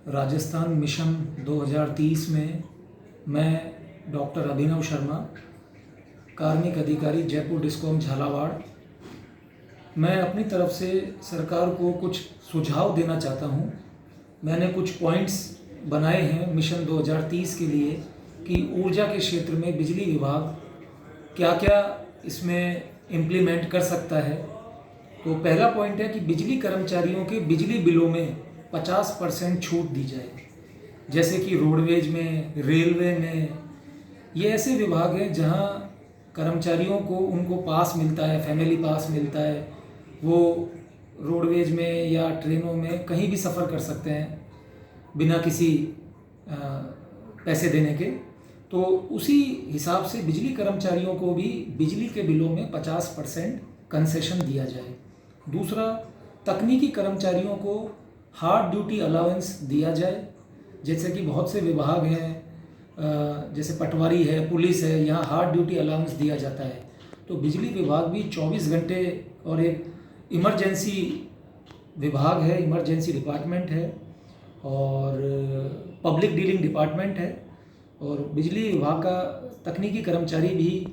Rajasthan mission 2030 में मैं doctor अभिनव शर्मा, कार्मिक अधिकारी जयपुर डिस्कॉम झालावाड़, मैं अपनी तरफ से सरकार को कुछ सुझाव देना चाहता हूँ। मैंने कुछ पॉइंट्स बनाए हैं मिशन 2030 के लिए कि ऊर्जा के क्षेत्र में बिजली विभाग क्या क्या इसमें इम्प्लीमेंट कर सकता है। तो पहला पॉइंट है कि बिजली कर्मचारियों के बिजली बिलों में 50% छूट दी जाए। जैसे कि रोडवेज में, रेलवे में, ये ऐसे विभाग हैं जहां कर्मचारियों को उनको पास मिलता है, फैमिली पास मिलता है, वो रोडवेज में या ट्रेनों में कहीं भी सफ़र कर सकते हैं बिना किसी पैसे देने के। तो उसी हिसाब से बिजली कर्मचारियों को भी बिजली के बिलों में 50% कंसेशन दिया जाए। दूसरा, तकनीकी कर्मचारियों को हार्ड ड्यूटी अलाउंस दिया जाए। जैसे कि बहुत से विभाग हैं, जैसे पटवारी है, पुलिस है, यहाँ हार्ड ड्यूटी अलाउंस दिया जाता है। तो बिजली विभाग भी 24 घंटे, और एक इमरजेंसी विभाग है, इमरजेंसी डिपार्टमेंट है और पब्लिक डीलिंग डिपार्टमेंट है, और बिजली विभाग का तकनीकी कर्मचारी भी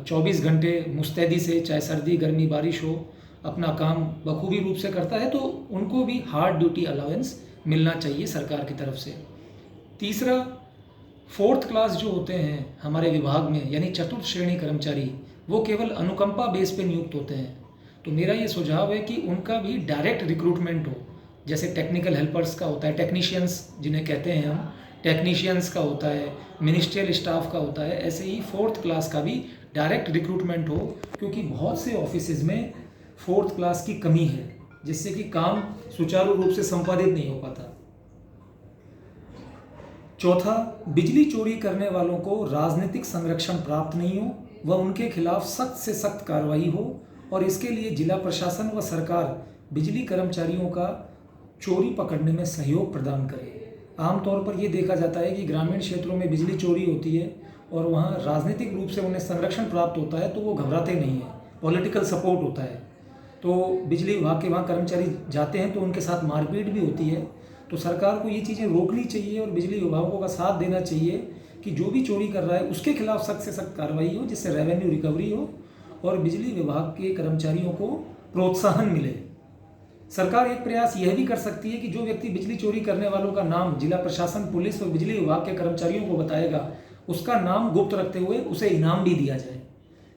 24 घंटे मुस्तैदी से, चाहे सर्दी गर्मी बारिश हो, अपना काम बखूबी रूप से करता है। तो उनको भी हार्ड ड्यूटी अलाउंस मिलना चाहिए सरकार की तरफ से। तीसरा, 4th क्लास जो होते हैं हमारे विभाग में, यानी चतुर्थ श्रेणी कर्मचारी, वो केवल अनुकंपा बेस पे नियुक्त होते हैं। तो मेरा ये सुझाव है कि उनका भी डायरेक्ट रिक्रूटमेंट हो। जैसे टेक्निकल हेल्पर्स का होता है, टेक्नीशियंस जिन्हें कहते हैं हम, टेक्नीशियंस का होता है, मिनिस्ट्रियल स्टाफ का होता है, ऐसे ही 4th क्लास का भी डायरेक्ट रिक्रूटमेंट हो। क्योंकि बहुत से ऑफिसेज में 4th क्लास की कमी है, जिससे कि काम सुचारू रूप से संपादित नहीं हो पाता। चौथा, बिजली चोरी करने वालों को राजनीतिक संरक्षण प्राप्त नहीं हो, वह उनके खिलाफ सख्त से सख्त कार्रवाई हो, और इसके लिए जिला प्रशासन व सरकार बिजली कर्मचारियों का चोरी पकड़ने में सहयोग प्रदान करे। आमतौर पर यह देखा जाता है कि ग्रामीण क्षेत्रों में बिजली चोरी होती है और वहाँ राजनीतिक रूप से उन्हें संरक्षण प्राप्त होता है, तो वो घबराते नहीं हैं, पॉलिटिकल सपोर्ट होता है। तो बिजली विभाग के वहाँ कर्मचारी जाते हैं तो उनके साथ मारपीट भी होती है। तो सरकार को ये चीज़ें रोकनी चाहिए और बिजली विभागों का साथ देना चाहिए कि जो भी चोरी कर रहा है उसके खिलाफ सख्त से सख्त कार्रवाई हो, जिससे रेवेन्यू रिकवरी हो और बिजली विभाग के कर्मचारियों को प्रोत्साहन मिले। सरकार एक प्रयास यह भी कर सकती है कि जो व्यक्ति बिजली चोरी करने वालों का नाम जिला प्रशासन, पुलिस और बिजली विभाग के कर्मचारियों को बताएगा, उसका नाम गुप्त रखते हुए उसे इनाम भी दिया जाए,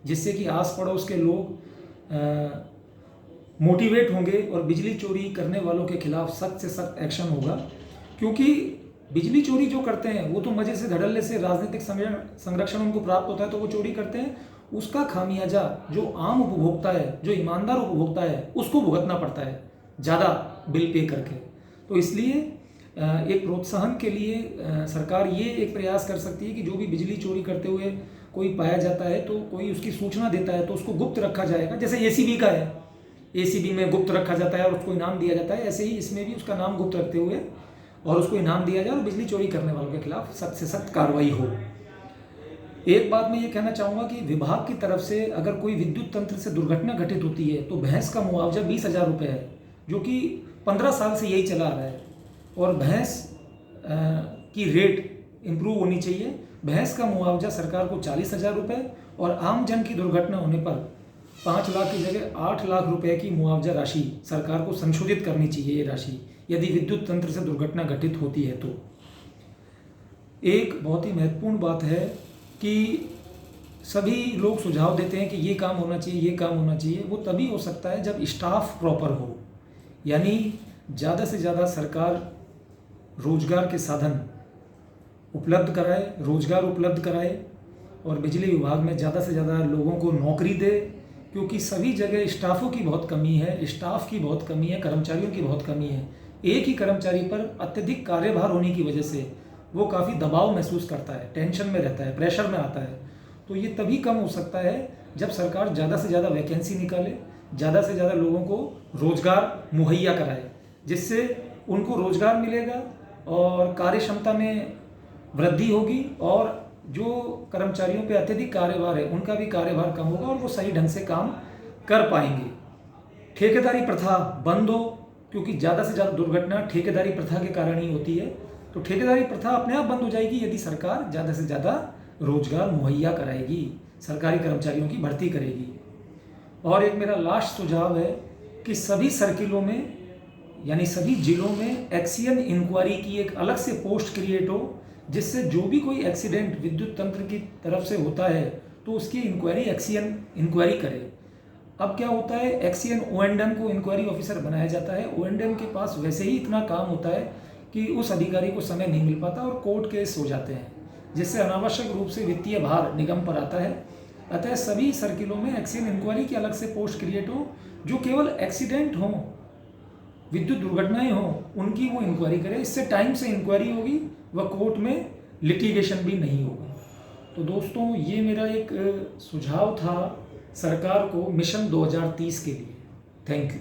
जिससे कि आस पड़ोस के लोग मोटिवेट होंगे और बिजली चोरी करने वालों के खिलाफ सख्त से सख्त एक्शन होगा। क्योंकि बिजली चोरी जो करते हैं वो तो मजे से, धड़ल्ले से राजनीतिक संरक्षण उनको प्राप्त होता है तो वो चोरी करते हैं। उसका खामियाजा जो आम उपभोक्ता है, जो ईमानदार उपभोक्ता है, उसको भुगतना पड़ता है ज़्यादा बिल पे करके। तो इसलिए एक प्रोत्साहन के लिए सरकार ये एक प्रयास कर सकती है कि जो भी बिजली चोरी करते हुए कोई पाया जाता है तो कोई उसकी सूचना देता है तो उसको गुप्त रखा जाएगा। जैसे एसीबी का है, एसीबी में गुप्त रखा जाता है और उसको इनाम दिया जाता है, ऐसे ही इसमें भी उसका नाम गुप्त रखते हुए और उसको इनाम दिया जाए और बिजली चोरी करने वालों के खिलाफ सख्त से सख्त कार्रवाई हो। एक बात मैं ये कहना चाहूँगा कि विभाग की तरफ से अगर कोई विद्युत तंत्र से दुर्घटना घटित होती है तो भैंस का मुआवजा 20,000 रुपये है, जो कि 15 साल से यही चला आ रहा है। और भैंस की रेट इम्प्रूव होनी चाहिए। भैंस का मुआवजा सरकार को 40,000 रुपये और आम जन की दुर्घटना होने पर 5 लाख की जगह 8 लाख रुपए की मुआवजा राशि सरकार को संशोधित करनी चाहिए। ये राशि यदि विद्युत तंत्र से दुर्घटना घटित होती है तो। एक बहुत ही महत्वपूर्ण बात है कि सभी लोग सुझाव देते हैं कि ये काम होना चाहिए, ये काम होना चाहिए। वो तभी हो सकता है जब स्टाफ प्रॉपर हो, यानी ज़्यादा से ज़्यादा सरकार रोजगार के साधन उपलब्ध कराए, रोजगार उपलब्ध कराए और बिजली विभाग में ज़्यादा से ज़्यादा लोगों को नौकरी दे। क्योंकि सभी जगह स्टाफों की बहुत कमी है, स्टाफ की बहुत कमी है, कर्मचारियों की बहुत कमी है। एक ही कर्मचारी पर अत्यधिक कार्यभार होने की वजह से वो काफ़ी दबाव महसूस करता है, टेंशन में रहता है, प्रेशर में आता है। तो ये तभी कम हो सकता है जब सरकार ज़्यादा से ज़्यादा वैकेंसी निकाले, ज़्यादा से ज़्यादा लोगों को रोजगार मुहैया कराए, जिससे उनको रोजगार मिलेगा और कार्य क्षमता में वृद्धि होगी और जो कर्मचारियों पे अत्यधिक कार्यभार है उनका भी कार्यभार कम होगा और वो सही ढंग से काम कर पाएंगे। ठेकेदारी प्रथा बंद हो क्योंकि ज़्यादा से ज़्यादा दुर्घटना ठेकेदारी प्रथा के कारण ही होती है। तो ठेकेदारी प्रथा अपने आप बंद हो जाएगी यदि सरकार ज़्यादा से ज़्यादा रोजगार मुहैया कराएगी, सरकारी कर्मचारियों की भर्ती करेगी। और एक मेरा लास्ट सुझाव है कि सभी सर्किलों में यानी सभी जिलों में एक्सीडेंट इंक्वायरी की एक अलग से पोस्ट क्रिएट हो, जिससे जो भी कोई एक्सीडेंट विद्युत तंत्र की तरफ से होता है तो उसकी इंक्वायरी एक्सीडेंट इंक्वायरी करे। अब क्या होता है, एक्सीएन ओएंडएम को इंक्वायरी ऑफिसर बनाया जाता है। ओएंडएम के पास वैसे ही इतना काम होता है कि उस अधिकारी को समय नहीं मिल पाता और कोर्ट केस हो जाते हैं, जिससे अनावश्यक रूप से वित्तीय भार निगम पर आता है। अतः सभी सर्किलों में एक्सीएन इंक्वायरी की अलग से पोस्ट क्रिएट हो, जो केवल एक्सीडेंट हो, विद्युत दुर्घटनाएं हो, उनकी वो इंक्वायरी करे। इससे टाइम से इंक्वायरी होगी व कोर्ट में लिटिगेशन भी नहीं होगा। तो दोस्तों, ये मेरा एक सुझाव था सरकार को मिशन 2030 के लिए। Thank you.